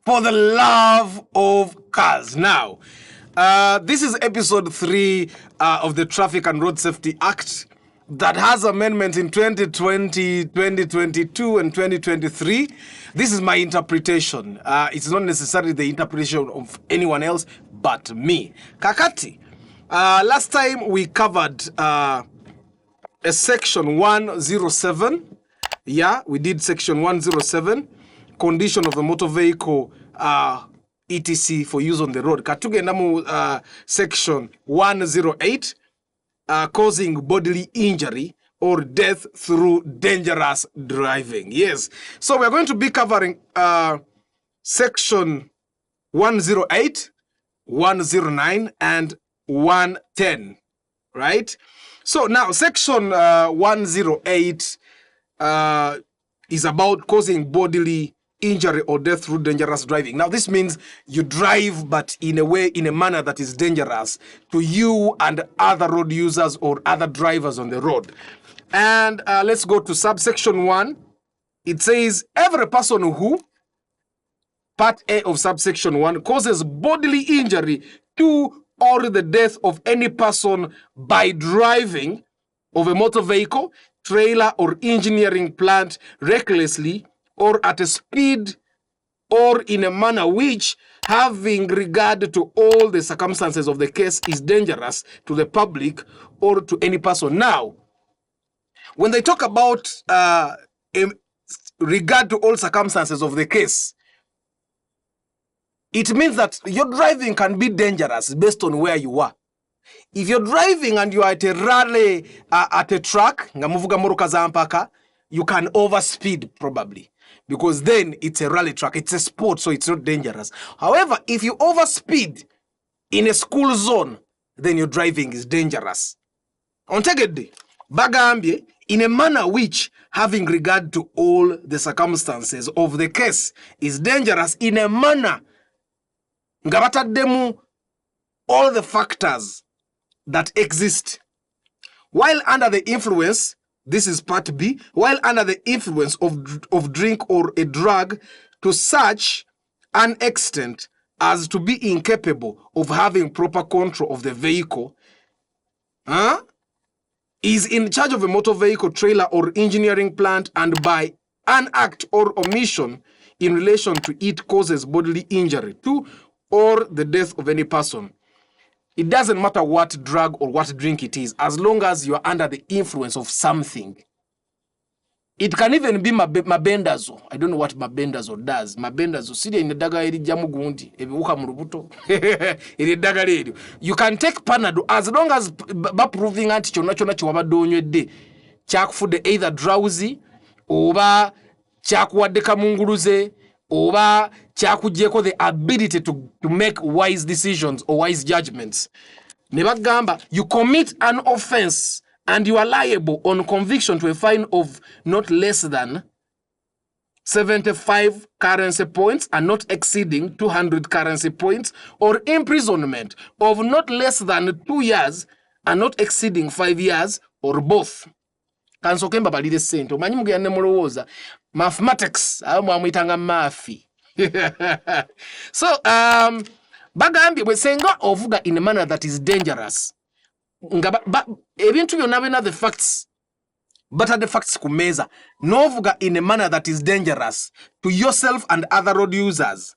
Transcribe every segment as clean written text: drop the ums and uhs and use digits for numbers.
for the love of cars. Now, this is episode 3 of the Traffic and Road Safety Act that has amendments in 2020, 2022, and 2023. This is my interpretation. It's not necessarily the interpretation of anyone else but me. Kakati, last time we covered a section 107. Yeah, we did section 107, condition of the motor vehicle, etc. for use on the road. Katugenda section 108, causing bodily injury or death through dangerous driving. Yes, so we're going to be covering section 108, 109, and 110, right? So now section 108 is about causing bodily injury or death through dangerous driving. Now, this means you drive, but in a manner that is dangerous to you and other road users or other drivers on the road. And let's go to subsection 1. It says, every person who, part A of subsection 1, causes bodily injury to or the death of any person by driving of a motor vehicle, trailer, or engineering plant recklessly or at a speed or in a manner which, having regard to all the circumstances of the case, is dangerous to the public or to any person. Now, when they talk about regard to all circumstances of the case, it means that your driving can be dangerous based on where you are. If you're driving and you are at a rally, at a track, you can overspeed probably, because then it's a rally track, it's a sport, so it's not dangerous. However, if you overspeed in a school zone, then your driving is dangerous. Ontegede, bagambye, in a manner which, having regard to all the circumstances of the case, is dangerous in a manner ngabatademu all the factors that exist. While under the influence, this is part B, while under the influence of drink or a drug to such an extent as to be incapable of having proper control of the vehicle, is in charge of a motor vehicle, trailer, or engineering plant, and by an act or omission in relation to it causes bodily injury to or the death of any person. It doesn't matter what drug or what drink it is, as long as you are under the influence of something. It can even be mabendazo. I don't know what mabendazo does. Mabendazo, sidi inadaga eri jamu gundi, ebiwuka murubuto. Inadaga eri. You can take Panado as long as proving anti chona chiwabadde onywedde kyakufudde either drowsy oba kyakuwadde kamunguluze oba kyakuggyeko the ability to make wise decisions or wise judgments. Nebagamba, you commit an offense and you are liable on conviction to a fine of not less than 75 currency points and not exceeding 200 currency points, or imprisonment of not less than 2 years and not exceeding 5 years, or both. Kansokemba balide sente omanyi mugende mulowooza mathematics mwamuyitanga mafi. So bagambye bwe senga ovuga in a manner that is dangerous nga ebintu byonna the facts, but are the facts kumeza novuga in a manner that is dangerous to yourself and other road users,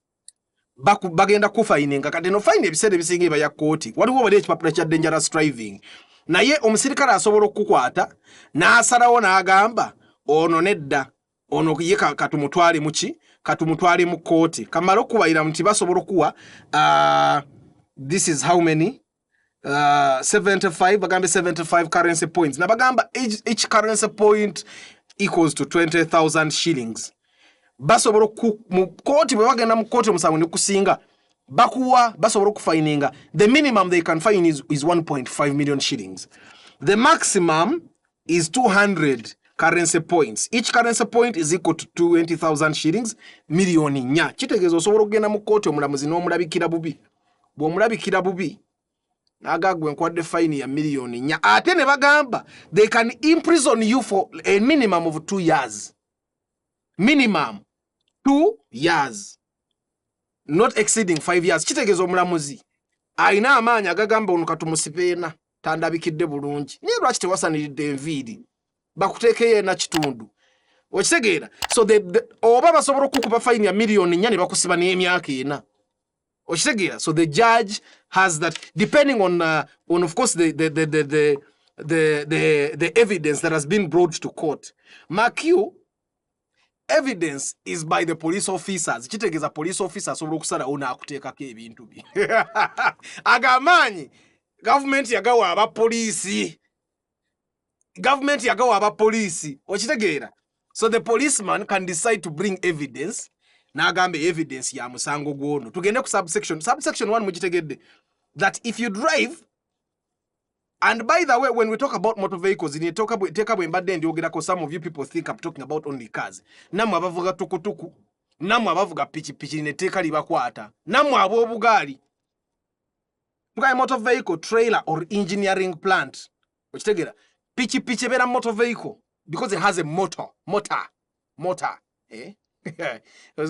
bagenda kufayininga kati no fine ebiseera ebisinga eba ya kooti waliwo bali ekipapula kya dangerous driving, naye omusirikale asobola okukukwata n'asalawo n'agamba ono nedda ono ye katumutwale muki katumutwale mu kooti kamala okubayira nti basobola okuwa this is how many 75 bagambe 75 currency points na bagamba each currency point equals to 20,000 shillings. Basobola mu kooti bwe bagenda mu kooti omusango ne kusinga bakuwa basobola okufayininga. The minimum they can fine is 1.5 million shillings. The maximum is 200 currency points. Each currency point is equal to 20,000 shillings, milioni nya. Kitegeeza osobola okugenda mu kooti omulamuzi n'omulabikira bubi. Bw'omulabikira bubi agagwe nkwadde fine ya milioni nya. Ate ne bagamba they can imprison you for a minimum of 2 years. Minimum 2 years. not exceeding 5 years kitegeeza omulamuzi alina amaanyi agagamba ono katumusipeena tandabikidde bulungi naye lwaki tewasaniridde enviiri bakuteekeyo ena kitundu okitegeera so oba basobola okukuba fine ya miliyoni 4 ne bakusiba n'emyaka ena okitegeera so the judge has that depending on of course the evidence that has been brought to court. Mark you, evidence is by the police officers. Kitegeeza police officers asobola okusala ona akuteekako ebintu bye agamanyi government yagawa abapoliisi okitegeera so the policeman can decide to bring evidence n'agamba evidence ya musango gwono tugende ku subsection 1 mukitegedde that if you drive. And by the way, when we talk about motor vehicles, in take up embadde ndyogerako, some of you people think I'm talking about only cars. Namwe abavuga tukutuku, namwe abavuga pichipichi neteeka libakwata, namwe ab'obugaali. Tugaye motor vehicle, trailer or engineering plant. Okitegeera, pichipichi ebeera motor vehicle because it has a motor. Eh? But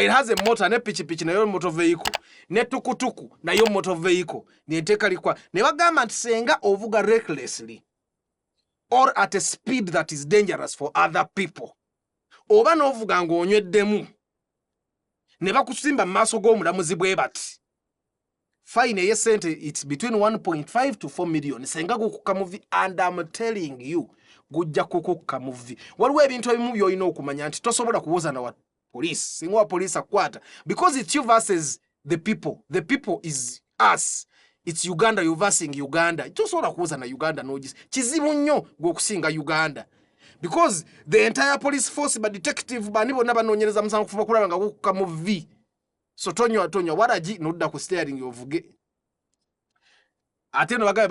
it has a motor, ne pichipichi nayo motor vehicle, ne tukutuku nayo motor vehicle. Neteeka likwa ne bagamba nti senga ovuga recklessly or at a speed that is dangerous for other people, oba n'ovuga ng'onyweddemu ne bakusimba mu maaso g'omulamuzi bwe bati, fine ey'essente it's between 1.5 to 4 million. Senga gukukka muvi, and I'm telling you gujja kukukka muvi. Waliwo ebintu ebimu by'olina okumanya nti tosobola kuwoza na wa police singa wa police akwata, because it's you versus the people. The people is us. It's Uganda, you versing Uganda. Tosobola kuwoza na Uganda n'ogisi kizibu nnyo gw'okusinga Uganda, because the entire police force ba detective bani bonna banoonyereza musango kuva kulaba nga gukukka muvi. So tonywa waragi nodda ku steering ovuge ate no bagaye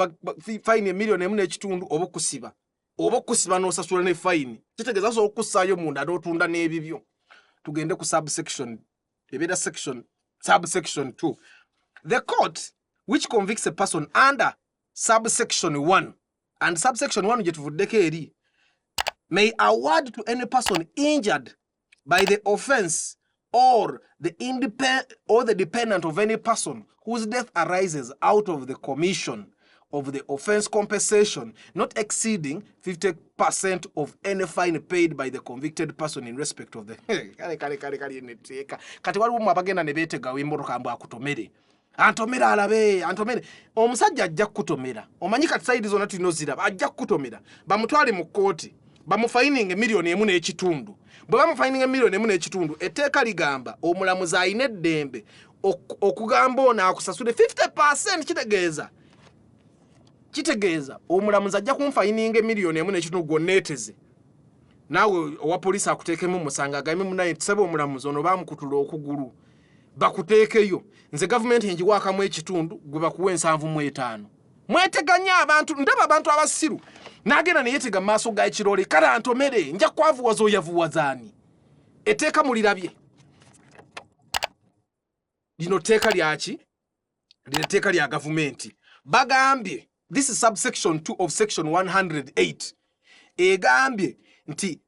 fine million emu n'ekitundu obokusiba n'osasula ne fine kitegeeza so okussaayo munda n'otunda n'ebibyo. Tugende ku subsection ebeera subsection 2. The court which convicts a person under subsection 1, and subsection 1 gye tuvuddeko eri, may award to any person injured by the offense or the dependent of any person whose death arises out of the commission of the offense compensation not exceeding 50% of any fine paid by the convicted person in respect of the kati waliwo mu abagenda ne beetegawo emmotoka mbu akutomere antomera alabe antomere omusajja ajja kutomera omanyi kati saidi zonna tulina oziraba ajja kutomera bamutwale mu kooti bamufayininga miliyoni emu n'ekitundu. Bwe bamufayininga miliyoni emu n'ekitundu etteeka ligamba omulamuzi ayina eddembe okugamba ono akusasule 50%. Kitegeeza omulamuzi ajja kumfayininga miliyoni emu n'ekitundu gwonneeteze naawe owa poliisi akuteekemu musango agambe munaye tusaba omulamuzi ono baamukutula okugulu bakuteekeyo nze gavumenti enjiwaakamu ekitundu gwe bakuwa 75. Mweteganya abantu, ndaba abantu abasiru n'agenda ne yeetega mu maaso ga ekirole kale antomere nja kwavuwaza oyavuwazaani. Etteeka mulirabye lino tteeka lyaki? Lino tteeka lya gavumenti. Bagambye this is subsection 2 of section 108 egambye nti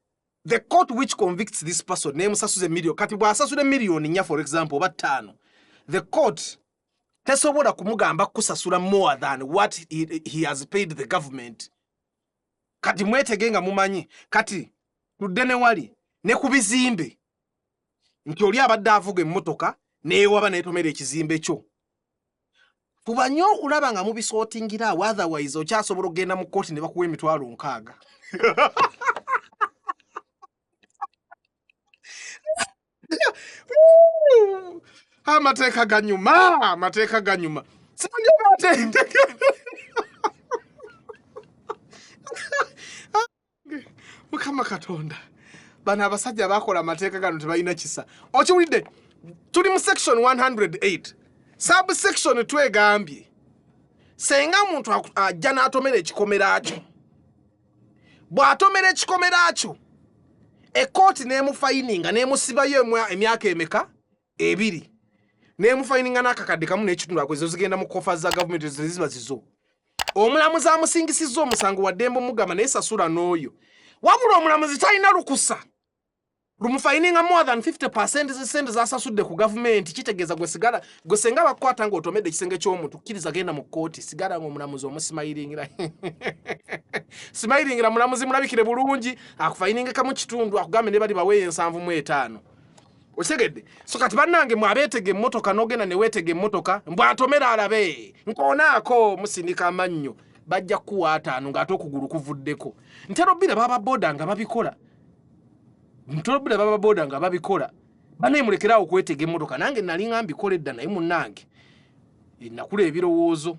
the court which convicts this person nemusasuze million, kati bw'asasule miliyoni 4 for example oba 5, the court tesobola kumugamba kusasula more than what he has paid the government. Kati mwetegenga mumanyi kati tudde ne wali ne ku bizimbe nti oli abadde avuga emmotoka neewaba neetomera ekizimbe kyo. Fuba nnyo okulaba nga mubisootingira awo, otherwise okyasobola okgenda mu kkooti ne bakuwa emitwalo 6. Amateeka ganyuma simanyi obatendeke Mukama Katonda bano abasajja bakola amateeka gano tebalina kisa. Okiwulidde tuli mu section 108 subsection 2 egambye senga omuntu ajja n'atomera ekikomera kyo, bw'atomera ekikomera kyo ekooti n'emufayininga n'emusibayo emyaka emeka 2 n'emufayininga n'akakadde kamu n'ekitundu akwezo zigenda mu kofa za gavumenti ziba zizo. Omulamuzi amusingisizza omusango wa ddembe omugamba naye sasula n'oyo, wabula omulamuzi talina lukusa Rumufininga more than 50% zisente zasasudde ku government kitegeza gwe sigala gwe senga bakwata ngo otomedde kisenge ky'omuntu kiriza genda mu kooti sigala ngo mulamuzi omusimayiringira simayiringira mulamuzi mulabikire bulungi akufininga kamu kitundu akugambe ne bali bawe 75 osegedde so kati bannange mwabetege emmotoka nogenda ne wetege emmotoka mbwatomera alabe nkonaako musindika amannyo bajja kuwa 5 ng'ate okugulu kuvuddeko ntero bira baba boda nga babikola ntobule baba boda nga babikola bane mulekera okwetega emmotoka nange nali ngambi koledda naye munnange nakula ebirowoozo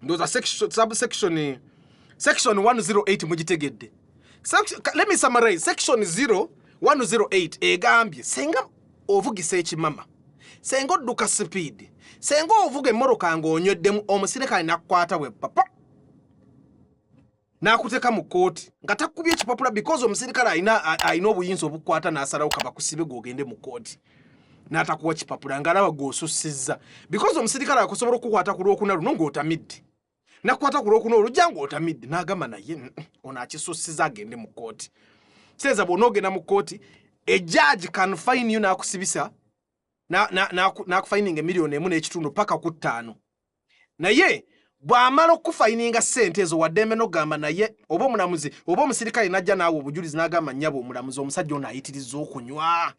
ndoza section 108 mugitegedde let me summarize section 108 egambye senga ovugisa ekimama senga odduka speed senga ovuga emmotoka nga onyweddemu omusirikale nakukwata bwe papa nakuteka mu kooti nga takubye ekipapula because omusirikale ayina obuyinza obukwata n'asalawo kaba kusibe gogende mu kooti n'atakuwa kipapula ng'alaba g'osussizza because omusirikale akusobola okukwata ku lwokuna luno ng'otamidde nakukwata ku lwokuna olujja ng'otamidde n'agamba naye ono akisussizza agende mu kooti seeza bw'onoogenda mu kooti a judge can fine you n'akusibisa n'akufininga emiliyoni 1.5 paka ku 5 naye bw'amala okufayininga ssente ezo waddembe n'ogamba naye oba omulamuzi oba omusirikale najja naawe obujulizi n'agamba nnyabo omulamuzi omusajja ono ayitirizza okunywa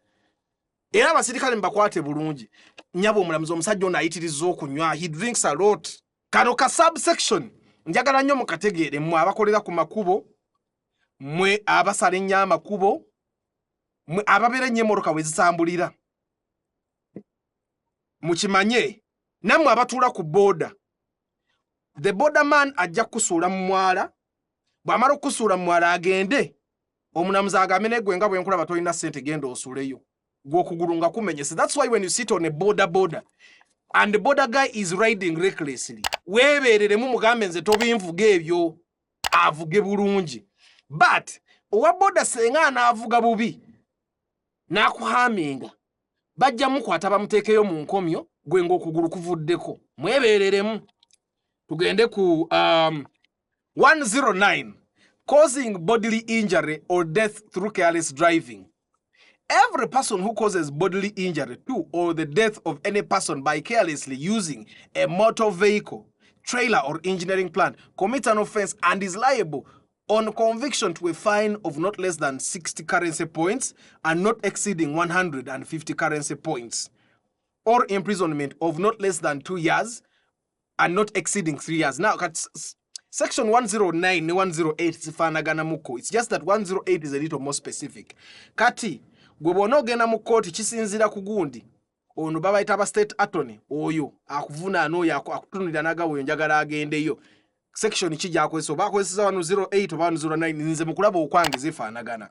era abasirikale mbakwate bulungi nnyabo omulamuzi omusajja ono ayitirizza okunywa he drinks a lot kano ka subsection njagala nnyo mukategeere mmwe abakolera ku makubo mmwe abasala ennyo amakubo mmwe ababeera ennyo emmotoka we zisambulira mukimanye nammwe abatuula ku booda the borderman ajja kusuula mu mwala bw'amala okusuula mu mwala agende omulamuzi agambe negwe nga bwenkulaba tolina ssente genda osuuleyo gw'okugulu nga kumenyese that's why when you sit on a border and the border guy is riding recklessly weebeereremu mugambe nze tobinvuga ebyo avuge bulungi but owa boda senga anaavuga bubi n'akuhaminga bajja mukwata bamuteekeyo mu nkomyo gwe ng'okugulu kuvuddeko mwebeereremu tugende ku 109 causing bodily injury or death through careless driving. Every person who causes bodily injury to or the death of any person by carelessly using a motor vehicle, trailer or engineering plant commits an offense and is liable on conviction to a fine of not less than 60 currency points and not exceeding 150 currency points, or imprisonment of not less than 2 years and not exceeding 3 years. Now, section 109 and 108 zifanagana muko. It's just that 108 is a little more specific. Kati, gwe bw'onoogenda mu kooti kisinziira ku gundi ono babayita aba state attorney oyo akuvunaana oyo akutunulira n'agawe njagala agendeyo section kijja akozesa oba akozesa 108 oba 109 nze mu kulaba okwange zifaanagana.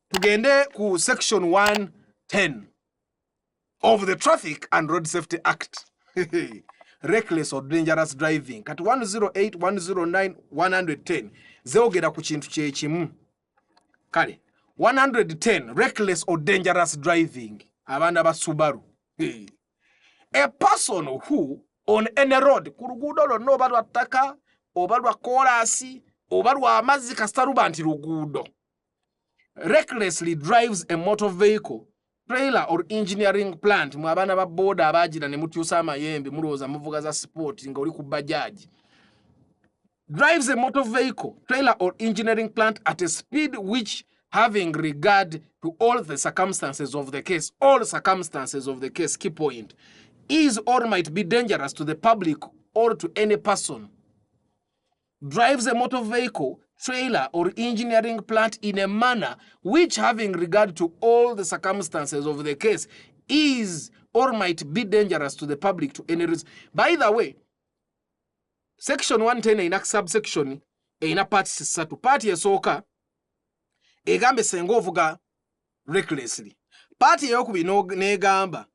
Tugende ku section 110 of the Traffic and Road Safety Act. Reckless or dangerous driving. Kati 108, 109, 110 zeogera ku kintu kyekimu. Kale 110 reckless or dangerous driving. Abanda ba Subaru. A person who on any road ku luguudo lwonna oba lwa ttaka oba lwa koolaasi oba lwa amazzi kasita luba nti luguudo recklessly drives a motor vehicle, trailer or engineering plant. Mwe abaana ba boda abaagira ne mutyusa amayembe mulowooza muvuga za sport nga oli ku bajaaji. Drives a motor vehicle, trailer or engineering plant at a speed which, having regard to all the circumstances of the case, all circumstances of the case, key point, is or might be dangerous to the public or to any person. Drives a motor vehicle, trailer or engineering plant in a manner which, having regard to all the circumstances of the case, is or might be dangerous to the public to any reason. By the way, section 110 ina subsection ina parts 3. Party esooka egambe senga ovuga recklessly. Party eyokubi negamba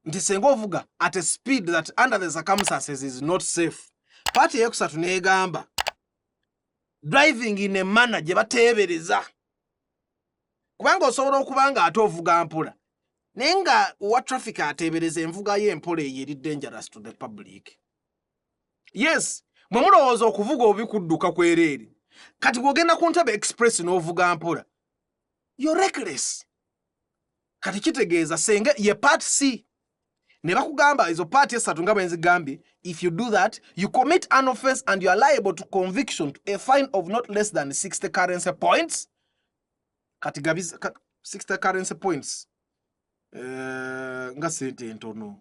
nti senga ovuga at a speed that under the circumstances is not safe. Party eyokusatu negamba driving in a manner gye bateebereza. Kubanga osobola okubanga ate ovuga mpola naye nga owa traffic ateebereza envuga ye empola eyo eri dangerous to the public. Yes, mwe mulowooza okuvuga obikudduka kwereere. Kati bw'ogenda ku Ntebe Express n'ovuga mpola, you're reckless. kati kitegeeza senga ye part C ne bakugamba izo part esatu nga bwenzi gambi, if you do that you commit an offense and you are liable to conviction to a fine of not less than 60 currency points. Kati gabiza 60 currency points nga sente ntono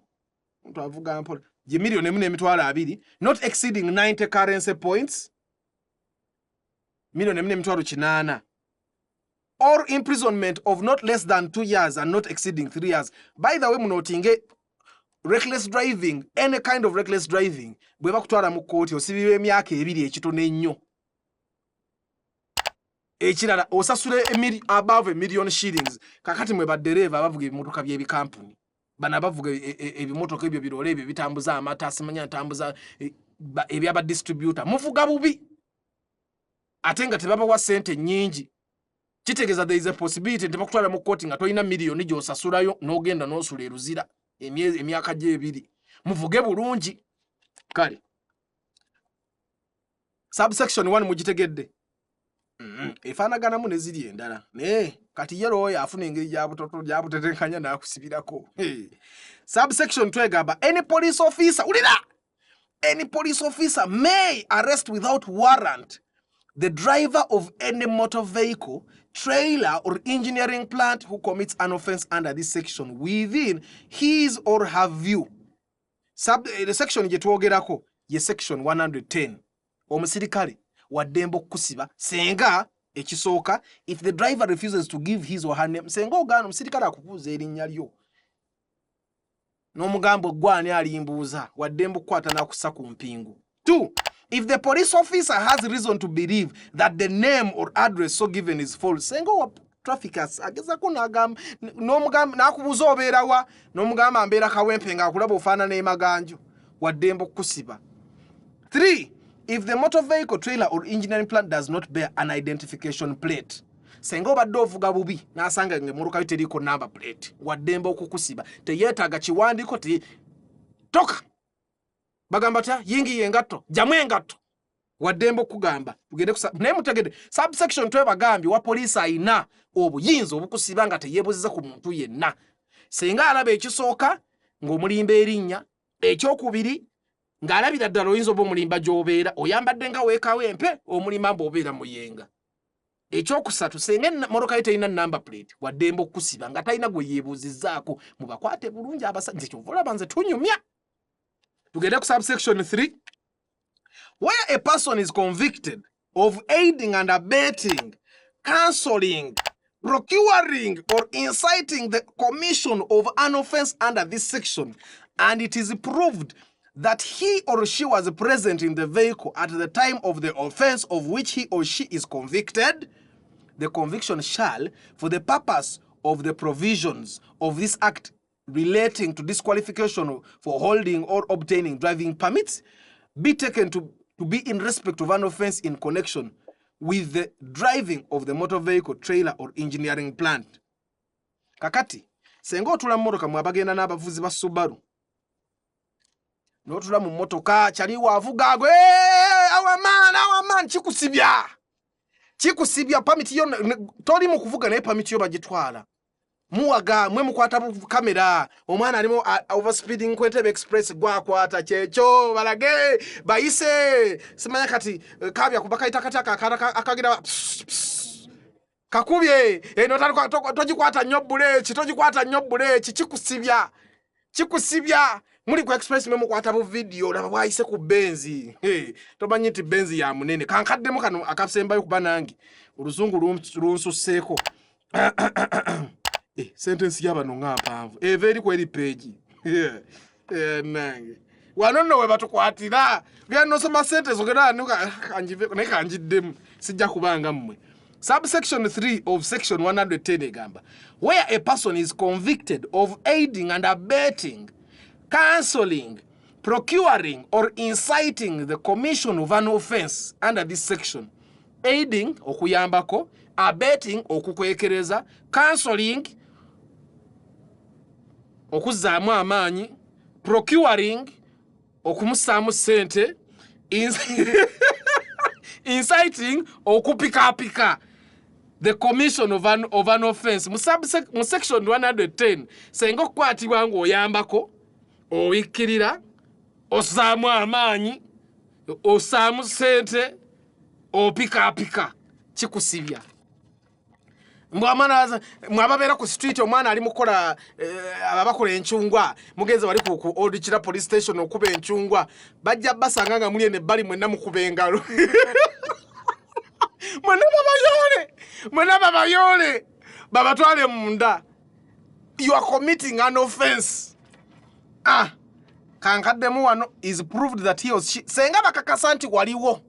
mtu avuga mpole je milioni emu n'emitwalo 2 not exceeding 90 currency points, milioni emu n'emitwalo 8, or imprisonment of not less than 2 years and not exceeding 3 years. By the way, munotinge reckless driving, any kind of reckless driving, bwe bakutwala mu kooti osibirwa emyaka 2 ekitone nnyo. Ekirala osasule above a million shillings. Kakati mwe badereva abavuga ebimotoka by'ebikampuni. Bana bavuga ebimotoka ebyo birole ebyo bitambuza amata asimanya ntambuza ebyaba distributor. Muvuga bubi. Atenga tebaba wa sente nyingi. Kitegeza there is a possibility nti bakutwala mu kooti nga toyina miliyoni gy'osasulayo n'ogenda n'osula eruzira emyaka gye 2. Muvuge bulungi. Kale. Subsection 1 mugitegedde. Efanagana mu neziri endala. Kati yero oyo afuna engeri gyabutetenkanya n'akusibirako. Subsection 2 egamba any police officer, ulira! Any police officer may arrest without warrant the driver of any motor vehicle, trailer, or engineering plant who commits an offense under this section within his or her view. The section jetwogerako ye section 110. Omusirikale waddembo kusiba senga ekisooka if the driver refuses to give his or her name. Senga ogana omusirikale akubuuza erinnya lyo n'omugambo gwani alimbuuza waddembo kukwata n'akussa ku mpingu. 2. If the police officer has reason to believe that the name or address so given is false, senga wa traffickers agezako n'omugamba n'akubuuza obeera wa n'omugamba mbeera Kawempe nga akulaba ofaanana emaganjo waddembo kusiba. 3. If the motor vehicle, trailer, or engineering plant does not bear an identification plate, senga obadde ovuga bubi n'asanga ng'emmotoka yo teriiko number plate waddembo okukusiba teyeetaaga kiwandiiko toka bagamba ta yingi yengatto jamu engatto waddembo okugamba tugende naye mutegedde subsection 2 bagambye wa poliisi ayina obuyinza obukusiba nga teyeebuziza ku muntu yenna senga alaba ekisooka ng'omulimba erinnya, ekyokubiri ng'alabira ddala oyinza oba omulimba gy'obeera oyambadde nga weekawempe omulima mb'obeera muyenga. Ekyokusatu senga mmotoka ye terina number plate waddembo okusiba nga talina gwe yeebuuzizzaako mubakwate bulungi abasajja kyova olaba nze tunyumya. Tugende ku subsection 3. Where a person is convicted of aiding and abetting, counseling, procuring, or inciting the commission of an offense under this section, and it is proved that he or she was present in the vehicle at the time of the offense of which he or she is convicted, the conviction shall, for the purpose of the provisions of this act relating to disqualification for holding or obtaining driving permits, be taken to be in respect of an offense in connection with the driving of the motor vehicle, trailer, or engineering plant. Kakati, senga otula mmotoka mwabagenda n'abavuzi ba Subaru. N'otula mu mmotoka kyali waavuga ago awaman kikusibya permit yo toli mu kuvuga naye permit yo bagitwala. Muwaga mwe mukwata kamera omwana alimo overspeeding kwentebe express gwakwata kyekyo balage bayise simanya kati kabya kubaka itakataka akagira kakubye eno togikwata nyobbule kikusibya muli ku express mwe mukwata bu video laba bwayise ku benzi tomanyi nti benzi ya munene kankaddemu kano akasembayo kuba nange oluzungu lunsuseeko sentence y'abano ng'ampanvu eva eri kweri page nange wano nno we batukwatira genda nosoma sentence ogenda naye kanjiddemu sijja kubanga mmwe. Subsection 3 of section 110 egamba where a person is convicted of aiding and abetting, counseling, procuring, or inciting the commission of an offense under this section, aiding okuyambako, abetting okukwekereza, counseling okuzzaamu amaanyi, procuring okumusaamu ssente, inciting okupikaapika. the commission of an offense mu section 110 senga okukwatibwa ng'oyambako owikkirira osaamu amaanyi osaamu ssente opikaapika kikusibya mwababeera ku street omwana ali mukola ababakola enchungwa mugenze wali ku Old police station okuba enchungwa bajja basanga nga muli ebbali mwenna mukuba engalo mwenna babayole babatwale munda. You are committing an offense. Kankaddemu wano is proved that he or she senga bakakasa nti waliwo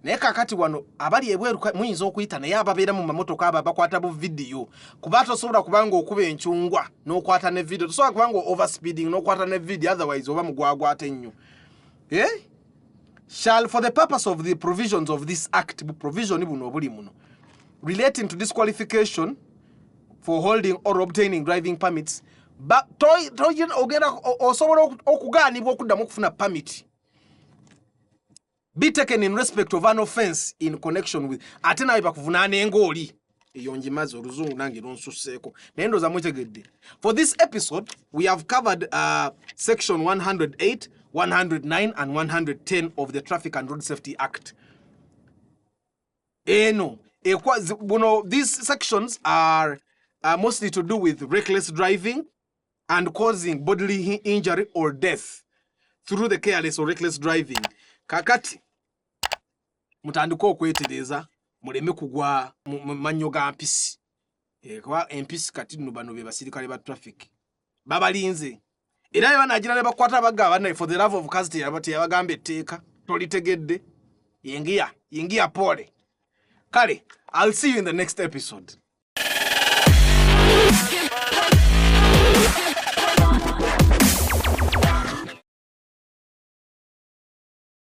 naye kakati wano abali ebweru muyinza okuyita naye ababeera mu mamotoka abo bakwata bu video kuba tosobola kubanga okuba enchungwa n'okwata ne video tosobola kubanga overspeeding n'okwata ne video otherwise oba mugwagwate nnyo shall for the purpose of the provisions of this act provision buno obuli muno relating to disqualification for holding or obtaining driving permits but ogenda osobola okugaanibwa okuddamu okufuna permit be taken in respect of an offense in connection with ate nawe bakuvunaana engooli eyo njimaze oluzungu nange lonsusseeko naye ndooza mwetegedde. For this episode we have covered section 108 109 and 110 of the Traffic and Road Safety Act. These sections are mostly to do with reckless driving and causing bodily injury or death through the careless or reckless driving. Kakati mutandika okwetereza muleme kugwa mu mannyo ga mpisi. Kwa empisi kati nno bano be basirikale ba traffic babalinze era banagira ne bakwata bagabana for the love of custody abati yabagambe etteeka tolitegedde yingia pole kale. I'll see you in the next episode.